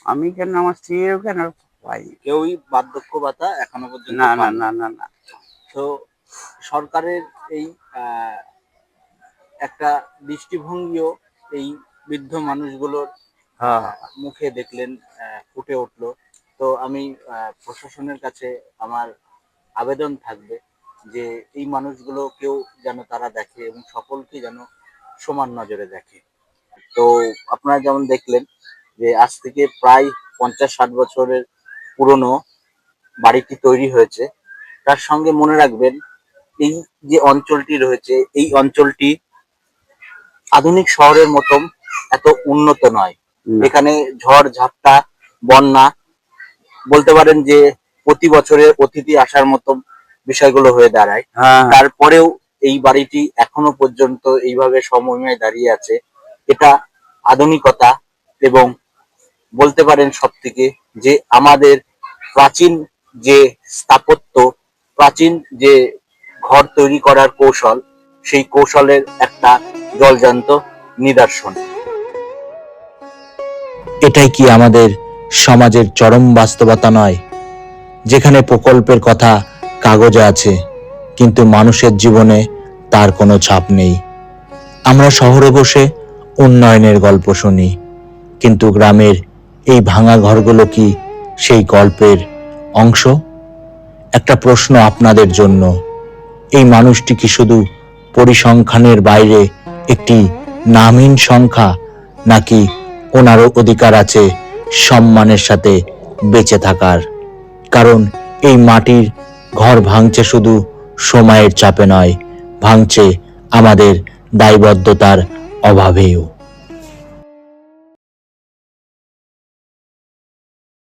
আমি কেন, আমার স্ত্রীও কেন পাই? কেউই বার্ধক্য ভাতা এখনো পর্যন্ত না না পান না না না। তো সরকারের এই একটা দৃষ্টিভঙ্গিও এই বৃদ্ধ মানুষগুলোর হ্যাঁ। মুখে দেখলেন, ফুটে উঠলো। তো আমি প্রশাসনের কাছে আমার আবেদন থাকবে যে এই মানুষগুলো কেউ যেন তারা দেখে এবং সকলকে যেন সমান নজরে দেখে। তো আপনারা যেমন দেখলেন যে আজ থেকে প্রায় 50-60 বছরের পুরনো বাড়িটি তৈরি হয়েছে। তার সঙ্গে মনে রাখবেন এই যে অঞ্চলটি রয়েছে এই অঞ্চলটি আধুনিক শহরের মতন এত উন্নত নয়। না। এখানে ঝড় ঝাপটা বন্যা বলতে পারেন যে প্রতি বছরে অতিথি আসার মতো বিষয়গুলো হয়ে দাঁড়ায়। হ্যাঁ। তারপরেও এই বাড়িটি এখনো পর্যন্ত এইভাবে সমন্বয়ে দাঁড়িয়ে আছে। এটা আধুনিকতা এবং বলতে পারেন সব থেকে যে আমাদের প্রাচীন যে স্থাপত্য, প্রাচীন যে ঘর তৈরি করার কৌশল, সেই কৌশলের একটা জলজান্ত নিদর্শন। এটাই কি আমাদের সমাজের চরম বাস্তবতা নয়, যেখানে প্রকল্পের কথা কাগজে আছে কিন্তু মানুষের জীবনে তার কোনো ছাপ নেই? আমরা শহরে বসে উন্নয়নের গল্প শুনি, কিন্তু গ্রামের এই ভাঙা ঘরগুলো কি সেই গল্পের অংশ? একটা প্রশ্ন আপনাদের জন্য, এই মানুষটি কি শুধু পরিসংখ্যানের বাইরে একটি নামহীন সংখ্যা, নাকি ওনারও অধিকার আছে সম্মানের সাথে বেঁচে থাকার? কারণ এই মাটির ঘর ভাঙছে শুধু সময়ের চাপে নয়, ভাঙছে আমাদের দায়বদ্ধতার অভাবেও।